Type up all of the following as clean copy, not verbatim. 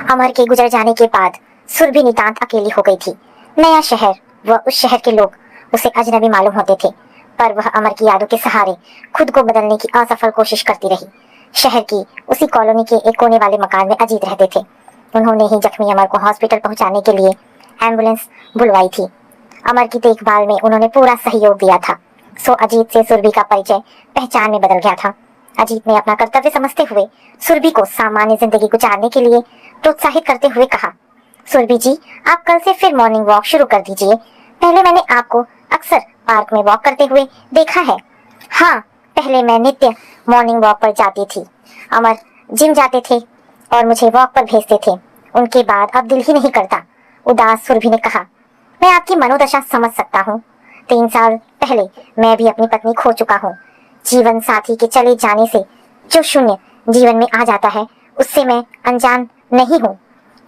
अमर के गुजर जाने के बाद सुरभि नितांत अकेली हो गई थी। नया शहर व उस शहर के लोग उसे अजनबी मालूम होते थे, पर वह अमर की यादों के सहारे खुद को बदलने की असफल कोशिश करती रही। शहर की उसी कॉलोनी के एक कोने वाले मकान में अजीत रहते थे। उन्होंने ही जख्मी अमर को हॉस्पिटल पहुंचाने के लिए एम्बुलेंस बुलवाई थी। अमर की देखभाल में उन्होंने पूरा सहयोग दिया था। सो अजीत से सुरभि का परिचय पहचान में बदल गया था। अजीत ने अपना कर्तव्य समझते हुए सुरभि को सामान्य जिंदगी गुजारने के लिए प्रोत्साहित करते हुए कहा, सुरभि जी, आप कल से फिर मॉर्निंग वॉक शुरू कर दीजिए। पहले मैंने आपको अक्सर पार्क में वॉक करते हुए देखा है। हाँ, पहले मैं नित्य मॉर्निंग वॉक पर जाती थी। अमर जिम जाते थे और मुझे वॉक पर भेजते थे। उनके बाद अब दिल ही नहीं करता। उदास सुरभि ने कहा, मैं आपकी मनोदशा समझ सकता हूँ। 3 साल पहले मैं भी अपनी पत्नी खो चुका हूँ। जीवन साथी के चले जाने से जो शून्य जीवन में आ जाता है, उससे मैं अनजान नहीं हूँ,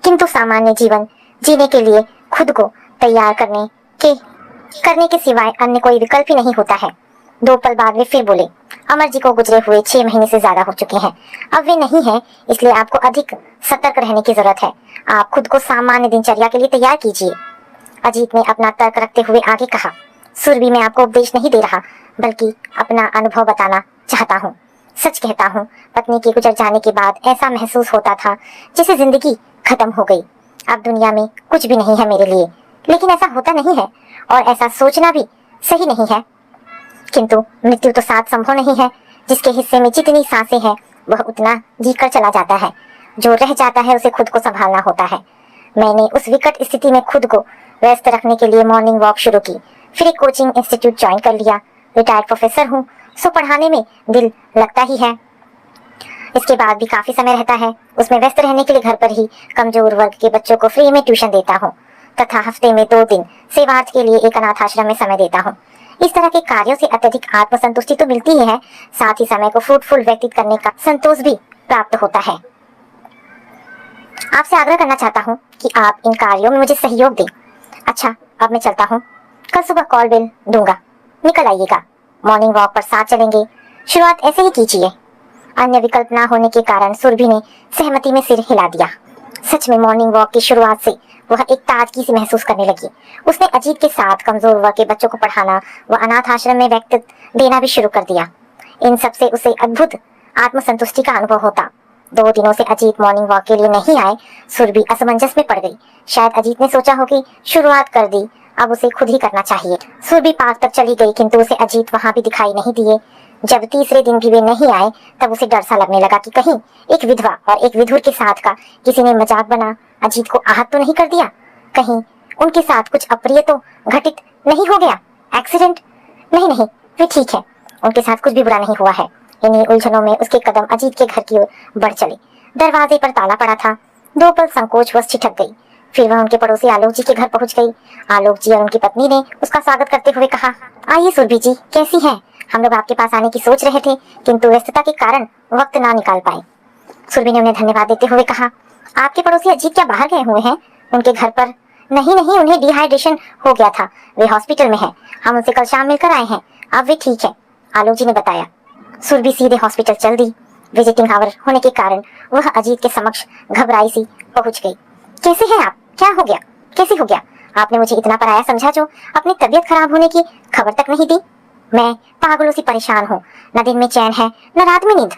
किंतु सामान्य जीवन जीने के लिए खुद को तैयार करने के सिवाय अन्य कोई विकल्प ही नहीं होता है। 2 पल बाद वे फिर बोले, अमर जी को गुजरे हुए 6 महीने से ज्यादा हो चुके हैं। अब वे नहीं हैं, इसलिए आपको अधिक सतर्क रहने की जरूरत है। आप खुद को सामान्य दिनचर्या के लिए तैयार कीजिए। अजीत ने अपना तर्क रखते हुए आगे कहा, सुरभि, मैं आपको उपदेश नहीं दे रहा, बल्कि अपना अनुभव बताना चाहता हूँ। सच कहता हूँ, पत्नी के गुजर जाने के बाद ऐसा महसूस होता था जैसे जिंदगी खत्म हो गई। अब दुनिया में कुछ भी नहीं है मेरे लिए। लेकिन ऐसा होता नहीं है और ऐसा सोचना भी सही नहीं है। किंतु मृत्यु तो साथ संभव नहीं है। जिसके हिस्से में जितनी सांसें हैं वह उतना जीकर चला जाता है। जो रह जाता है उसे खुद को संभालना होता है। मैंने उस विकट स्थिति में खुद को व्यस्त रखने के लिए मॉर्निंग वॉक शुरू की। फिर एक कोचिंग इंस्टीट्यूट ज्वाइन कर लिया। रिटायर्ड प्रोफेसर हूँ, सो पढ़ाने में दिल लगता ही है। इसके बाद भी काफी समय रहता है। उसमें व्यस्त रहने के लिए घर पर ही कमजोर वर्ग के बच्चों को फ्री में ट्यूशन देता हूँ तथा हफ्ते में 2 दिन सेवार्थ के लिए एक अनाथ आश्रम में समय देता हूँ। इस तरह के कार्यों से अत्यधिक आत्मसंतुष्टि तो मिलती ही है, साथ ही समय को फ्रूटफुल व्यतीत करने का संतोष भी प्राप्त होता है। आपसे आग्रह करना चाहता हूँ कि आप इन कार्यों में मुझे सहयोग दें। अच्छा, अब मैं चलता हूँ। कल सुबह कॉल बेल दूंगा, निकल आइएगा। मॉर्निंग वॉक पर साथ चलेंगे। शुरुआत ऐसे ही कीजिए। अन्य विकल्प ना होने के कारण सुरभि ने सहमति में सिर हिला दिया। सच में मॉर्निंग वॉक की शुरुआत से वह एक ताजगी सी महसूस करने लगी। उसने अजीत के साथ कमजोर वर्ग के बच्चों को पढ़ाना व अनाथ आश्रम में व्यक्तित्व देना भी शुरू कर दिया। इन सब से उसे अद्भुत आत्मसंतुष्टि का अनुभव होता। 2 दिनों से अजीत मॉर्निंग वॉक के लिए नहीं आए। सुरभि असमंजस में पड़ गई। शायद अजीत ने सोचा हो कि शुरुआत कर दी, अब उसे खुद ही करना चाहिए। सुरभि पार्क तक चली गई, किंतु उसे अजीत वहां भी दिखाई नहीं दिए। जब तीसरे दिन भी वे नहीं आए, तब उसे डर सा लगने लगा कि कहीं एक विधवा और एक विधुर के साथ का किसी ने मजाक बना अजीत को आहत तो नहीं कर दिया। कहीं उनके साथ कुछ अप्रिय तो घटित नहीं हो गया। एक्सीडेंट? नहीं नहीं, वे ठीक है, उनके साथ कुछ भी बुरा नहीं हुआ है। इन्हीं उलझनों में उसके कदम अजीत के घर की ओर बढ़ चले। दरवाजे पर ताला पड़ा था। 2 पल संकोचवश छिटक गई। फिर वह उनके पड़ोसी आलोक जी के घर पहुंच गई। आलोक जी और उनकी पत्नी ने उसका स्वागत करते हुए कहा, आइए सुरभि जी, कैसी हैं? हम लोग आपके पास आने की सोच रहे थे, किंतु व्यस्तता के कारण वक्त ना निकाल पाए। सुरभि ने उन्हें धन्यवाद देते हुए कहा, आपके पड़ोसी अजीत क्या बाहर गए हुए हैं? उनके घर पर? नहीं नहीं, उन्हें डिहाइड्रेशन हो गया था, वे हॉस्पिटल में हैं। हम उनसे कल शाम मिलकर आए हैं, अब वे ठीक है, आलोक जी ने बताया। सुरभि सीधे हॉस्पिटल चल दी। विजिटिंग आवर होने के कारण वह अजीत के समक्ष घबराई सी पहुंच गई। कैसे हैं आप? क्या हो गया? कैसे हो गया? आपने मुझे इतना पराया समझा जो अपनी तबीयत खराब होने की खबर तक नहीं दी। मैं पागलों से परेशान हूँ, न दिन में चैन है न रात में नींद।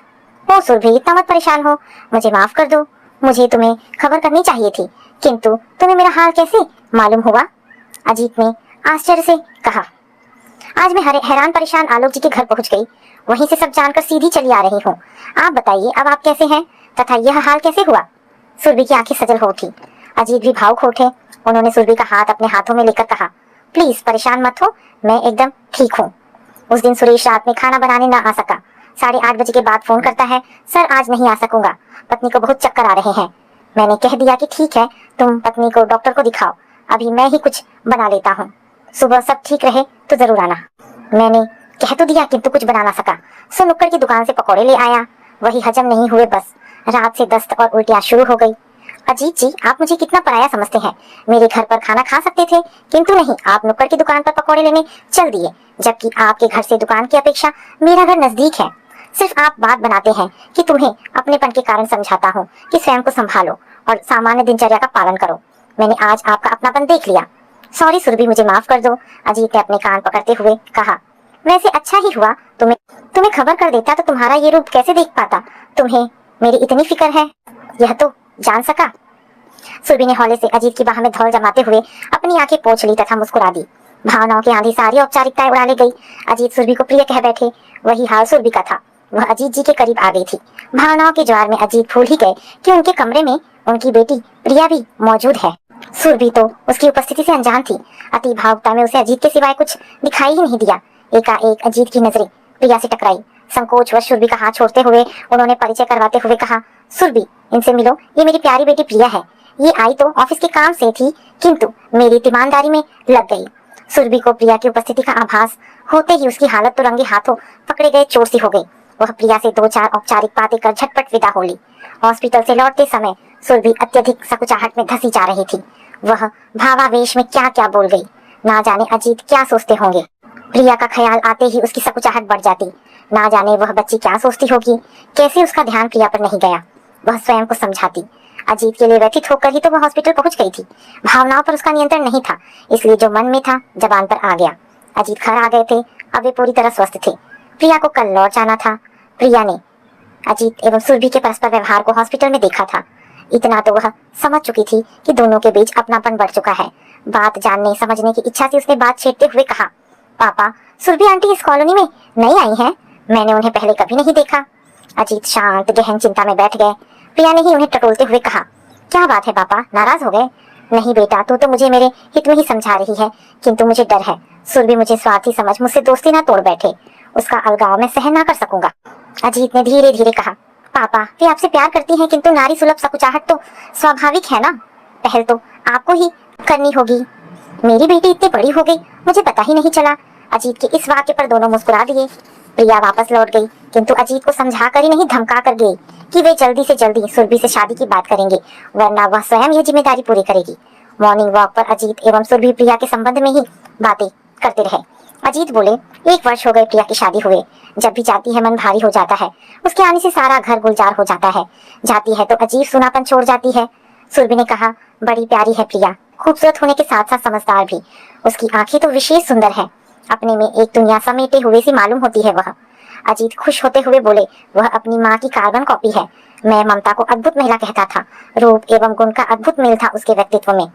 ओ सुरभि, इतना मत परेशान हो, मुझे माफ कर दो। मुझे तुम्हें खबर करनी चाहिए थी, किंतु तुम्हें मेरा हाल कैसे मालूम हुआ? अजीत ने आश्चर्य से कहा। आज मैं हैरान परेशान आलोक जी के घर पहुंच गई। वहीं से सब जानकर सीधी चली आ रही हूँ। आप बताइए, अब आप कैसे हैं तथा यह हाल कैसे हुआ? सुरभि की आंखें सजल हो उठी। अजीत भी भावुक हो उठे। उन्होंने सुरभि का हाथ अपने हाथों में लेकर कहा, प्लीज परेशान मत हो, मैं एकदम ठीक हूँ। उस दिन सुरेश रात में खाना बनाने ना आ सका। 8:30 बजे के बाद फोन करता है, सर आज नहीं आ सकूंगा, पत्नी को बहुत चक्कर आ रहे हैं। मैंने कह दिया कि ठीक है, तुम पत्नी को डॉक्टर को दिखाओ, अभी मैं ही कुछ बना लेता हूँ, सुबह सब ठीक रहे तो जरूर आना। मैंने कह तो दिया, किंतु कुछ बना ना सका। सो नुक्कड़ की दुकान से पकौड़े ले आया, वही हजम नहीं हुए, बस रात से दस्त और उल्टियाँ शुरू हो गई। अजीत जी, आप मुझे कितना पराया समझते हैं। मेरे घर पर खाना खा सकते थे, किंतु नहीं, आप नुक्कड़ की दुकान पर पकौड़े लेने चल दिए, जबकि आपके घर से दुकान की अपेक्षा मेरा घर नजदीक है। सिर्फ आप बात बनाते हैं कि तुम्हें अपनेपन के कारण समझाता हूँ कि स्वयं को संभालो और सामान्य दिनचर्या का पालन करो। मैंने आज आपका अपनापन देख लिया। सॉरी सुरभि, मुझे माफ कर दो, अजीत ने अपने कान पकड़ते हुए कहा। वैसे अच्छा ही हुआ तुम्हें खबर कर देता तो तुम्हारा ये रूप कैसे देख पाता। तुम्हें मेरी इतनी फिक्र है, यह तो जान सका। सुरभि ने हौले से अजीत की बाह में धौल जमाते हुए अपनी आंखें पोंछ ली तथा मुस्कुरा दी। भावनाओं की आंधी सारी औपचारिकताएं उड़ा ले गई। अजीत सुरभि को प्रिय कह बैठे, वही हाल सुरभि का था। वह अजीत जी के करीब आ गई थी। भावनाओं के ज्वार में अजीत भूल ही गए कि उनके कमरे में उनकी बेटी प्रिया भी मौजूद है। सुरभि तो उसकी उपस्थिति से अनजान थी। अति भावुकता में उसे अजीत के सिवाय कुछ दिखाई ही नहीं दिया। एकाएक अजीत की नजरें प्रिया से टकराई। संकोचवश सुरभि का हाथ छोड़ते हुए उन्होंने परिचय करवाते हुए कहा, सुरभि, इनसे मिलो, ये मेरी प्यारी बेटी प्रिया है। ये आई तो ऑफिस के काम से थी, किंतु मेरी ईमानदारी में लग गई। सुरभि को प्रिया की उपस्थिति का आभास होते ही उसकी हालत तो रंगे हाथों पकड़े गए चोर सी हो गई। वह प्रिया से 2-4 औपचारिक बातें कर झटपट विदा हो ली। हॉस्पिटल से लौटते समय सुरभि अत्यधिक सकुचाहट में धंसी जा रही थी। वह भावावेश में क्या क्या बोल गई, ना जाने अजीत क्या सोचते होंगे। प्रिया का ख्याल आते ही उसकी सकुचाहट बढ़ जाती। ना जाने वह बच्ची क्या सोचती होगी, कैसे उसका ध्यान प्रिया पर नहीं गया। वह स्वयं को समझाती। अजीत के लिए व्यथित होकर ही तो वह हॉस्पिटल पहुंच गई थी। भावनाओं पर उसका नियंत्रण नहीं था, इसलिए जो मन में था जबान पर आ गया। अजीत घर आ गए थे, अब वे पूरी तरह स्वस्थ थे। प्रिया को कल लौट जाना था। प्रिया ने अजीत एवं सुरभि के परस्पर व्यवहार को हॉस्पिटल में देखा था। इतना तो वह समझ चुकी थी कि दोनों के बीच अपनापन बढ़ चुका है। बात जानने समझने की इच्छा से उसने बात छेड़ते हुए कहा, पापा, सुरभि आंटी इस कॉलोनी में नई आई हैं, मैंने उन्हें पहले कभी नहीं देखा। अजीत शांत गहन चिंता में बैठ गए। प्रिया ने ही उन्हें टटोलते हुए कहा, क्या बात है पापा, नाराज हो गए? नहीं बेटा, तू तो मुझे मेरे हित में ही समझा रही है, किंतु मुझे डर है सुरभि मुझे स्वार्थी समझ मुझसे दोस्ती ना तोड़ बैठे। उसका अलगाव मैं सहन ना कर सकूंगा। अजीत ने धीरे धीरे कहा, पापा, वे आपसे प्यार करती हैं, किंतु नारी सुलभ सकुचाहट तो स्वाभाविक है ना। पहल तो आपको ही करनी होगी। मेरी बेटी इतनी बड़ी हो गई, मुझे पता ही नहीं चला। अजीत के इस वाक्य पर दोनों मुस्कुरा दिए। प्रिया वापस लौट गई, किंतु अजीत को समझा कर ही नहीं धमका कर गई कि वे जल्दी से जल्दी सुरभि से शादी की बात करेंगे, वरना वह स्वयं यह जिम्मेदारी पूरी करेगी। मॉर्निंग वॉक पर अजीत एवं सुरभि प्रिया के संबंध में ही बातें करते रहे। अजीत बोले, 1 वर्ष हो गए प्रिया की शादी हुए। जब भी जाती है मन भारी हो जाता है। उसके आने से सारा घर गुलजार हो जाता है। जाती है तो अजीब सुनापन छोड़ जाती है। सुरभि ने कहा, बड़ी प्यारी है प्रिया, खूबसूरत होने के साथ साथ समझदार भी। उसकी आंखें तो विशेष सुंदर है, अपने में एक दुनिया समेटे हुए सी मालूम होती है वह। अजीत खुश होते हुए बोले, वह अपनी माँ की कार्बन कॉपी है। मैं ममता को अद्भुत महिला कहता था। रूप एवं गुण का अद्भुत मेल था उसके व्यक्तित्व में।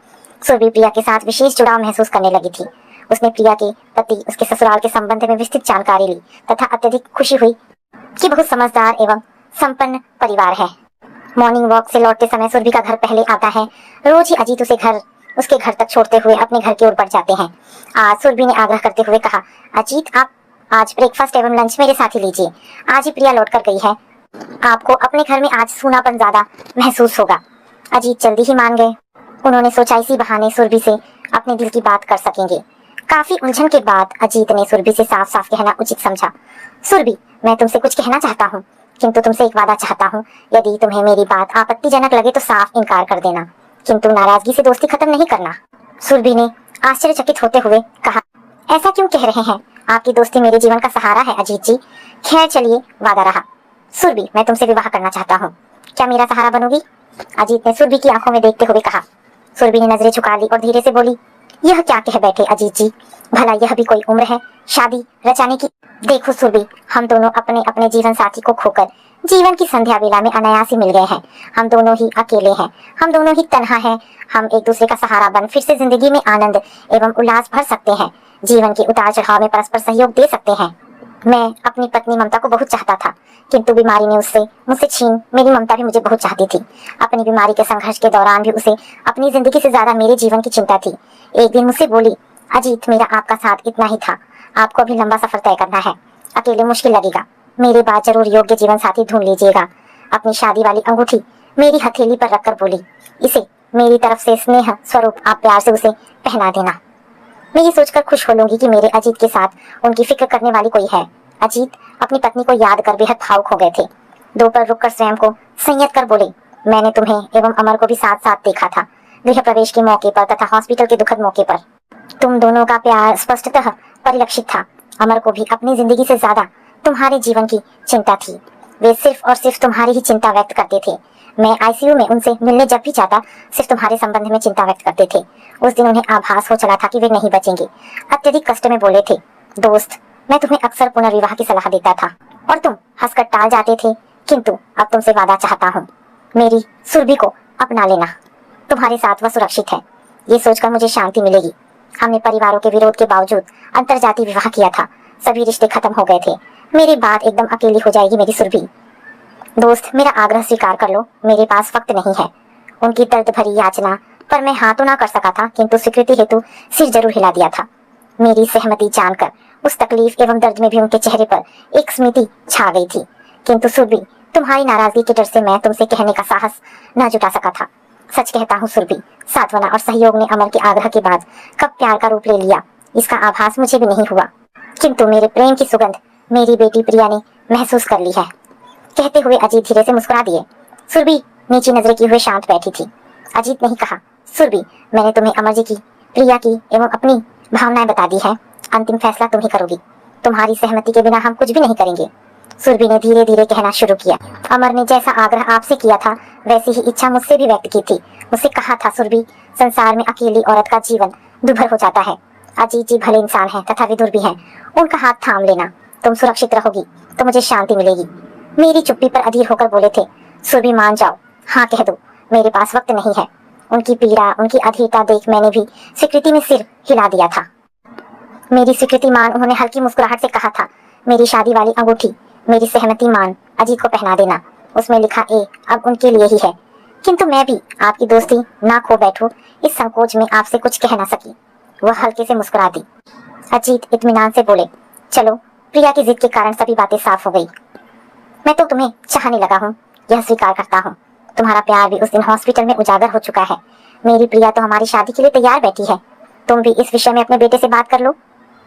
सुरभि प्रिया के साथ विशेष जुड़ाव महसूस करने लगी थी। उसने प्रिया के पति, उसके ससुराल के संबंध में विस्तृत जानकारी ली तथा अत्यधिक खुशी हुई कि बहुत समझदार एवं संपन्न परिवार है। मॉर्निंग वॉक से लौटते समय सुरभि का घर पहले आता है। रोज ही अजीत उसके घर तक छोड़ते हुए अपने घर की ओर बढ़ जाते हैं। आज सुरभि ने आग्रह करते हुए कहा, अजीत, आप आज ब्रेकफास्ट एवं लंच मेरे साथ ही लीजिए। आज ही प्रिया लौट कर गई है, आपको अपने घर में आज सूनापन ज्यादा महसूस होगा। अजीत जल्दी ही मान गए। उन्होंने सोचा इसी बहाने सुरभि से अपने दिल की बात कर सकेंगे। काफी उलझन के बाद अजीत ने सुरभि से साफ साफ कहना उचित समझा, सुरभि, मैं तुमसे कुछ कहना चाहता हूँ, किंतु तुमसे एक वादा चाहता हूँ। यदि तुम्हें मेरी बात आपत्तिजनक लगे तो साफ इनकार कर देना, किंतु नाराजगी से दोस्ती खत्म नहीं करना। सुरभि ने आश्चर्यचकित होते हुए कहा, ऐसा क्यों कह रहे हैं? आपकी दोस्ती मेरे जीवन का सहारा है अजीत जी। खैर चलिए, वादा रहा। सुरभि, मैं तुमसे विवाह करना चाहता हूँ, क्या मेरा सहारा बनोगी? अजीत ने सुरभि की आंखों में देखते हुए कहा। सुरभि ने नजरें झुका ली और धीरे से बोली, यह क्या कह बैठे अजीत जी, भला यह भी कोई उम्र है शादी रचाने की? देखो सुरभि, हम दोनों अपने अपने जीवन साथी को खोकर जीवन की संध्या वेला में अनायास ही मिल गए हैं। हम दोनों ही अकेले हैं, हम दोनों ही तन्हा हैं। हम एक दूसरे का सहारा बन फिर से जिंदगी में आनंद एवं उल्लास भर सकते हैं। जीवन के उतार चढ़ाव में परस्पर सहयोग दे सकते हैं। मैं अपनी पत्नी ममता को बहुत चाहता था, किंतु बीमारी ने मुझसे छीन मेरी ममता भी मुझे बहुत चाहती थी। अपनी बीमारी के संघर्ष के दौरान भी उसे अपनी जिंदगी से ज्यादा मेरे जीवन की चिंता थी। एक दिन मुझसे बोली, अजीत, मेरा आपका साथ इतना ही था, आपको अभी लंबा सफर तय करना है, अकेले मुश्किल लगेगा, मेरे बाद जरूर योग्य जीवन साथी ढूंढ लीजिएगा। अपनी शादी वाली अंगूठी मेरी हथेली पर रखकर बोली, इसे मेरी तरफ से स्नेह स्वरूप आप प्यार से उसे पहना देना। मैं ये सोचकर खुश हो लूंगी कि मेरे अजीत के साथ उनकी फिक्र करने वाली कोई है। अजीत अपनी पत्नी को याद कर बेहद भावुक हो गए थे। दोपहर रुककर स्वयं को संयत कर बोले, मैंने तुम्हें एवं अमर को भी साथ साथ देखा था, गृह प्रवेश के मौके पर तथा हॉस्पिटल के दुखद मौके पर। तुम दोनों का प्यार स्पष्टतः परिलक्षित था। अमर को भी अपनी जिंदगी से ज्यादा तुम्हारे जीवन की चिंता थी। वे सिर्फ और सिर्फ तुम्हारी ही चिंता व्यक्त करते थे। मैं आईसीयू में उनसे मिलने जब भी जाता सिर्फ तुम्हारे संबंध में चिंता व्यक्त करते थे। उस दिन उन्हें आभास हो चला था कि वे नहीं बचेंगे। अत्यधिक कष्ट में बोले थे, दोस्त मैं तुम्हें अक्सर पुनर्विवाह की सलाह देता था और तुम हंसकर टाल जाते थे, किंतु अब तुमसे वादा चाहता हूँ, मेरी सुरभि को अपना लेना। तुम्हारे साथ वह सुरक्षित है, ये सोचकर मुझे शांति मिलेगी। हमने परिवारों के विरोध के बावजूद अंतरजातीय विवाह किया था, सभी रिश्ते खत्म हो गए थे। मेरी बात एकदम अकेली हो जाएगी मेरी सुरभि। दोस्त मेरा आग्रह स्वीकार कर लो, मेरे पास वक्त नहीं है। उनकी दर्द भरी याचना पर मैं हाँ तो ना कर सका था, किंतु स्वीकृति हेतु सिर जरूर हिला दिया था। मेरी सहमति जानकर उस तकलीफ एवं दर्द में भी उनके चेहरे पर एक स्मृति छा गई थी। किंतु सुरभि तुम्हारी नाराजगी के डर से मैं तुमसे कहने का साहस न जुटा सका था। सच कहता हूँ सुरभि, सांत्वना और सहयोग ने अमर के आग्रह के बाद कब प्यार का रूप ले लिया इसका आभास मुझे भी नहीं हुआ, किंतु मेरे प्रेम की सुगंध मेरी बेटी प्रिया ने महसूस कर ली है। कहते हुए अजीत धीरे से मुस्कुरा दिए। सुरभि नीची नजरें किए हुए शांत बैठी थी। अजीत ने ही कहा, सुरभि मैंने तुम्हें अमर जी की, प्रिया की एवं अपनी भावनाएं बता दी है। अंतिम फैसला तुम ही करोगी। तुम्हारी सहमति के बिना हम कुछ भी नहीं करेंगे। सुरभि ने धीरे धीरे कहना शुरू किया। अमर ने जैसा आग्रह आपसे किया था वैसी ही इच्छा मुझसे भी व्यक्त की थी। मुझसे कहा था, सुरभि संसार में अकेली औरत का जीवन दुभर हो जाता है। अजीत जी भले इंसान हैं तथा विदुर भी हैं, उनका हाथ थाम लेना, तुम सुरक्षित रहोगी तो मुझे शांति मिलेगी। मेरी चुप्पी पर अधीर होकर बोले थे, सुरभि मान जाओ, हाँ कह दो, मेरे पास वक्त नहीं है। उनकी पीड़ा, उनकी अधीरता देख मैंने भी स्वीकृति में सिर हिला दिया था। मेरी स्वीकृति मान, उन्होंने हल्की मुस्कुराहट से कहा था। मेरी शादी वाली अंगूठी, मेरी सहमति मान अजीत को पहना देना। उसमें लिखा ए अब उनके लिए ही है। किंतु मैं भी आपकी दोस्ती ना खो बैठूं, इस संकोच में आपसे कुछ कह ना सकी। वह हल्के से मुस्कुरा दी। अजीत इत्मीनान से बोले, चलो प्रिया की जिद के कारण सभी बातें साफ हो गई। मैं तो तुम्हें चाहने लगा हूँ, यह स्वीकार करता हूँ। तुम्हारा प्यार भी उस दिन हॉस्पिटल में उजागर हो चुका है। मेरी प्रिया तो हमारी शादी के लिए तैयार बैठी है। तुम भी इस विषय में अपने बेटे से बात कर लो।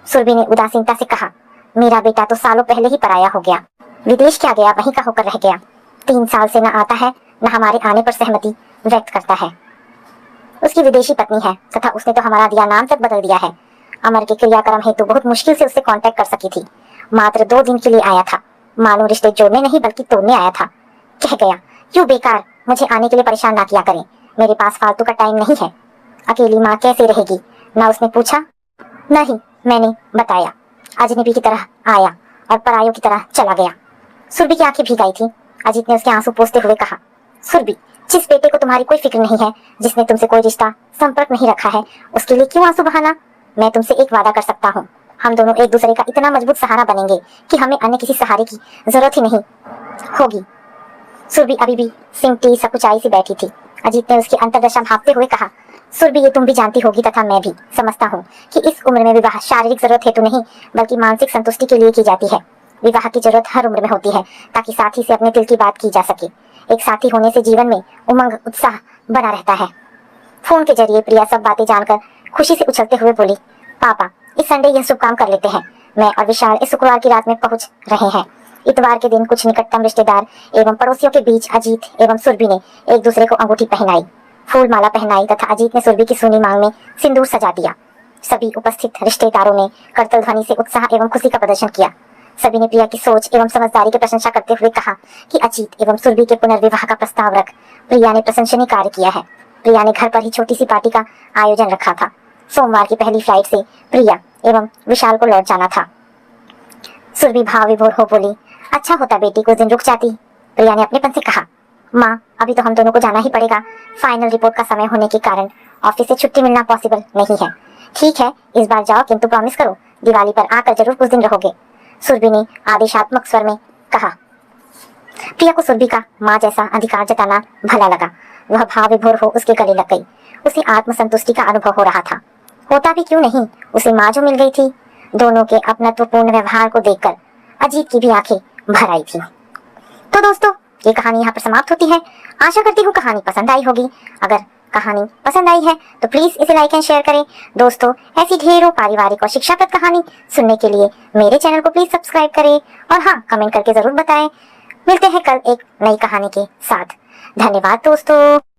सुरभि ने उदासीनता से कहा, मेरा बेटा तो सालों पहले ही पराया हो गया, विदेश क्या गया, वहीं का होकर रह गया। 3 साल से न आता है न हमारे आने पर सहमति व्यक्त करता है। उसकी विदेशी पत्नी है तथा उसने तो हमारा दिया नाम तक बदल दिया है। अमर के क्रियाक्रम हेतु बहुत मुश्किल से उससे कांटेक्ट कर सकी थी। मात्र 2 दिन के लिए आया था, मानो रिश्ते जोड़ने नहीं बल्कि तोड़ने आया था। कह गया, यूं बेकार मुझे आने के लिए परेशान ना किया करें, मेरे पास फालतू का टाइम नहीं है। अकेली माँ कैसे रहेगी, ना उसने पूछा न ही मैंने बताया। अजनबी की तरह आया और परायों की तरह चला गया। सुरभि की आंखें भीग आई थी। अजीत ने उसके आंसू पोंछते हुए कहा, सुरभि जिस बेटे को तुम्हारी कोई फिक्र नहीं है, जिसने तुमसे कोई रिश्ता संपर्क नहीं रखा है, उसके लिए क्यों आंसू बहाना। मैं तुमसे एक वादा कर सकता हूँ, हम दोनों एक दूसरे का इतना मजबूत सहारा बनेंगे कि हमें अन्य किसी सहारे की जरूरत ही नहीं होगी। सुरभि अभी भी सिमटी सकुचाई से बैठी थी। अजीत ने उसकी अंतर्दशा भांपते हुए कहा, सुरभि ये तुम भी जानती होगी तथा मैं भी समझता हूँ कि इस उम्र में विवाह शारीरिक जरूरत हेतु नहीं बल्कि मानसिक संतुष्टि के लिए की जाती है। विवाह की जरूरत हर उम्र में होती है ताकि साथी से अपने दिल की बात की जा सके। एक साथी होने से जीवन में उमंग उत्साह बना रहता है। फोन के जरिए प्रिया सब बातें जानकर खुशी से उछलते हुए बोली, पापा इस संडे यह शुभ काम कर लेते हैं। मैं और विशाल इस शुक्रवार की रात में पहुंच रहे हैं। इतवार के दिन कुछ निकटतम रिश्तेदार एवं पड़ोसियों के बीच अजीत एवं सुरभि ने एक दूसरे को अंगूठी पहनाई, फूल माला पहनाई तथा अजीत ने सुरभि की सूनी मांग में सिंदूर सजा दिया। सभी उपस्थित रिश्तेदारों ने करतल ध्वनि से उत्साह एवं खुशी का प्रदर्शन किया। सभी ने प्रिया की सोच एवं समझदारी की प्रशंसा करते हुए कहा कि अजीत एवं सुरभि के पुनर्विवाह का प्रस्ताव रख प्रिया ने प्रशंसनीय कार्य किया है। प्रिया ने घर पर ही छोटी सी पार्टी का आयोजन रखा था। सोमवार की पहली फ्लाइट से प्रिया एवं विशाल को लौट जाना था। सुरभि भाव विभोर हो बोली, अच्छा होता बेटी कुछ दिन रुक जाती। प्रिया ने अपनेपन से कहा, माँ अभी तो हम दोनों को जाना ही पड़ेगा। फाइनल रिपोर्ट का समय होने के कारण ऑफिस से छुट्टी मिलना पॉसिबल नहीं है। ठीक है इस बार जाओ, किंतु प्रॉमिस करो दिवाली पर आकर जरूर कुछ दिन रहोगे। सुरभि ने आदेशात्मक स्वर में कहा। प्रिया को सुरभि का माँ जैसा अधिकार जताना भला लगा। वह भाव विभोर हो उसके गले लग गई। उसे आत्मसंतुष्टि का अनुभव हो रहा था। होता भी क्यों नहीं, उसे माँ जो मिल गई थी। दोनों के अपनत्वपूर्ण व्यवहार को देखकर अजीत की भी आंखें भर आई थी। तो दोस्तों ये कहानी यहाँ पर समाप्त होती है। आशा करती हूँ कहानी पसंद आई होगी। अगर कहानी पसंद आई है तो प्लीज इसे लाइक एंड शेयर करें। दोस्तों ऐसी ढेरों पारिवारिक और शिक्षाप्रद कहानी सुनने के लिए मेरे चैनल को प्लीज सब्सक्राइब करें और हाँ कमेंट करके जरूर बताएं। मिलते हैं कल एक नई कहानी के साथ। धन्यवाद दोस्तों।